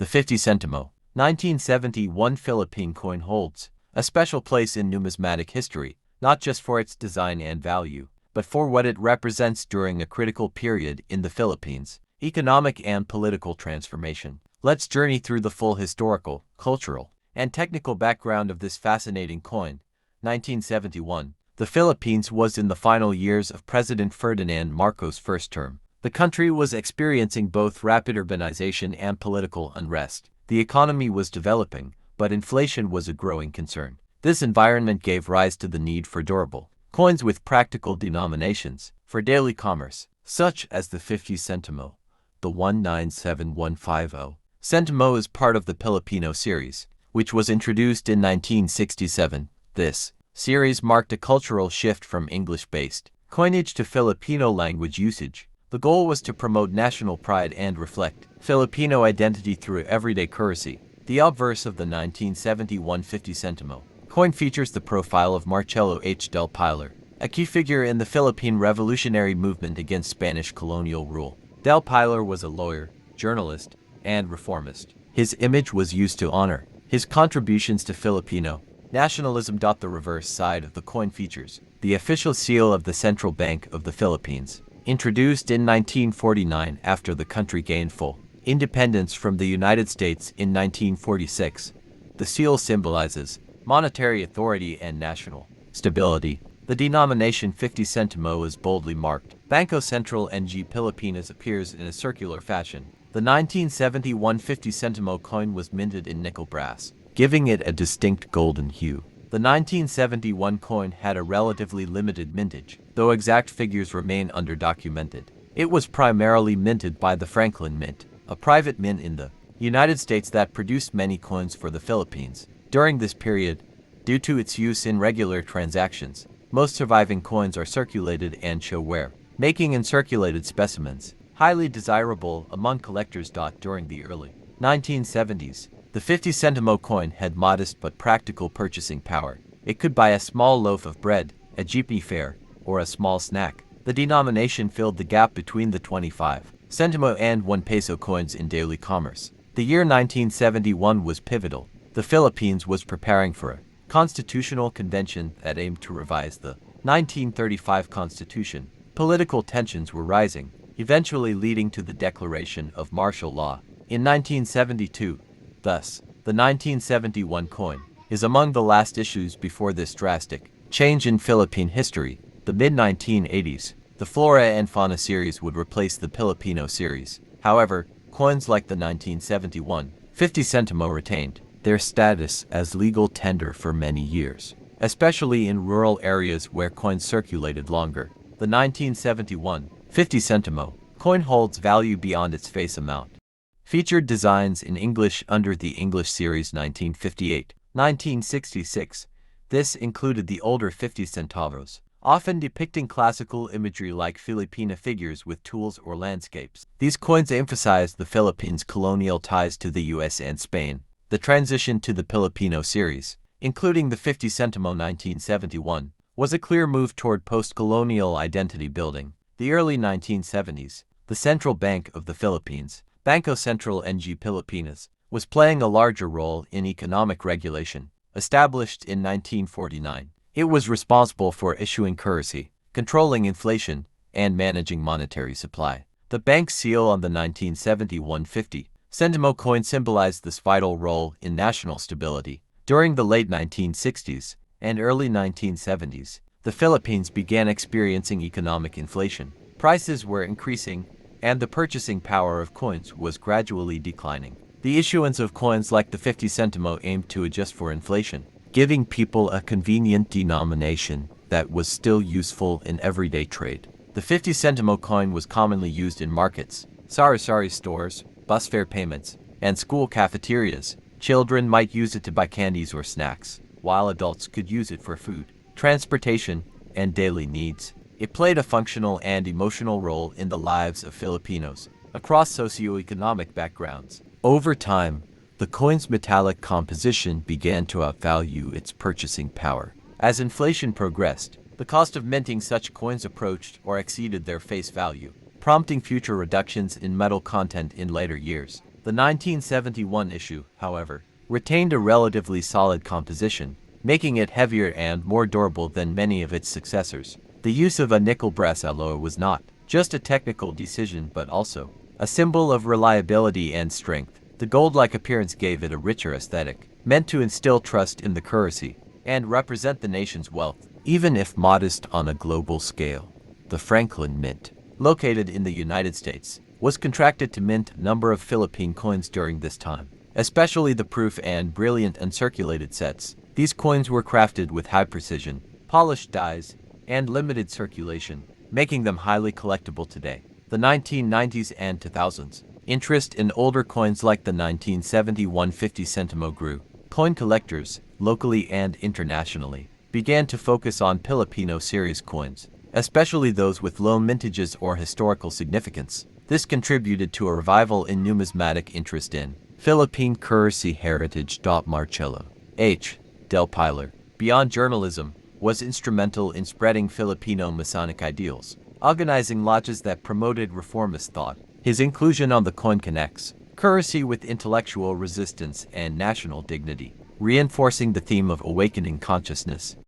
The 50 Sentimo, 1971 Philippine coin holds a special place in numismatic history, not just for its design and value, but for what it represents during a critical period in the Philippines' economic and political transformation. Let's journey through the full historical, cultural, and technical background of this fascinating coin. 1971. The Philippines was in the final years of President Ferdinand Marcos' first term. The country was experiencing both rapid urbanization and political unrest. The economy was developing, but inflation was a growing concern. This environment gave rise to the need for durable coins with practical denominations for daily commerce, such as the 50 Sentimo, the 197150. Sentimo is part of the Pilipino Series, which was introduced in 1967. This series marked a cultural shift from English-based coinage to Filipino language usage. The goal was to promote national pride and reflect Filipino identity through everyday currency. The obverse of the 1971 50 Sentimo coin features the profile of Marcelo H. del Pilar, a key figure in the Philippine revolutionary movement against Spanish colonial rule. Del Pilar was a lawyer, journalist, and reformist. His image was used to honor his contributions to Filipino nationalism. The reverse side of the coin features the official seal of the Central Bank of the Philippines, introduced in 1949 after the country gained full independence from the United States in 1946. The seal symbolizes monetary authority and national stability. The denomination 50 Sentimo is boldly marked. Banco Central ng Pilipinas appears in a circular fashion. The 1971 50 Sentimo coin was minted in nickel brass, giving it a distinct golden hue. The 1971 coin had a relatively limited mintage, though exact figures remain underdocumented. It was primarily minted by the Franklin Mint, a private mint in the United States that produced many coins for the Philippines. During this period, due to its use in regular transactions, most surviving coins are circulated and show wear, making uncirculated specimens highly desirable among collectors. During the early 1970s, the 50 Sentimo coin had modest but practical purchasing power. It could buy a small loaf of bread, a jeepney fare, or a small snack. The denomination filled the gap between the 25 Sentimo and 1 peso coins in daily commerce. The year 1971 was pivotal. The Philippines was preparing for a constitutional convention that aimed to revise the 1935 Constitution. Political tensions were rising, eventually leading to the declaration of martial law in 1972. Thus, the 1971 coin is among the last issues before this drastic change in Philippine history. The mid-1980s, the Flora and Fauna series would replace the Pilipino series. However, coins like the 1971 50 Sentimo retained their status as legal tender for many years, especially in rural areas where coins circulated longer. The 1971 50 Sentimo coin holds value beyond its face amount. Featured designs in English under the English series 1958, 1966. This included the older 50 centavos, often depicting classical imagery like Filipino figures with tools or landscapes. These coins emphasized the Philippines' colonial ties to the US and Spain. The transition to the Pilipino series, including the 50 Sentimo 1971, was a clear move toward post-colonial identity building. The early 1970s, the Central Bank of the Philippines, Banco Central ng Pilipinas, was playing a larger role in economic regulation. Established in 1949, it was responsible for issuing currency, controlling inflation, and managing monetary supply. The bank's seal on the 1971 50 Sentimo coin symbolized this vital role in national stability. During the late 1960s and early 1970s, the Philippines began experiencing economic inflation. Prices were increasing, and the purchasing power of coins was gradually declining. The issuance of coins like the 50 Sentimo aimed to adjust for inflation, giving people a convenient denomination that was still useful in everyday trade. The 50 Sentimo coin was commonly used in markets, sari-sari stores, bus fare payments, and school cafeterias. Children might use it to buy candies or snacks, while adults could use it for food, transportation, and daily needs. It played a functional and emotional role in the lives of Filipinos across socioeconomic backgrounds. Over time, the coin's metallic composition began to outvalue its purchasing power. As inflation progressed, the cost of minting such coins approached or exceeded their face value, prompting future reductions in metal content in later years. The 1971 issue, however, retained a relatively solid composition, making it heavier and more durable than many of its successors. The use of a nickel brass alloy was not just a technical decision but also a symbol of reliability and strength. The gold-like appearance gave it a richer aesthetic, meant to instill trust in the currency and represent the nation's wealth, even if modest on a global scale. The Franklin Mint, located in the United States, was contracted to mint a number of Philippine coins during this time, especially the proof and brilliant uncirculated sets. These coins were crafted with high precision, polished dies, and limited circulation, making them highly collectible today. The 1990s and 2000s, interest in older coins like the 1971 50 Sentimo grew. Coin collectors, locally and internationally, began to focus on Pilipino Series coins, especially those with low mintages or historical significance. This contributed to a revival in numismatic interest in Philippine currency heritage. Marcelo H. del Pilar, beyond journalism, was instrumental in spreading Filipino Masonic ideals, organizing lodges that promoted reformist thought. His inclusion on the coin connects currency with intellectual resistance and national dignity, reinforcing the theme of awakening consciousness.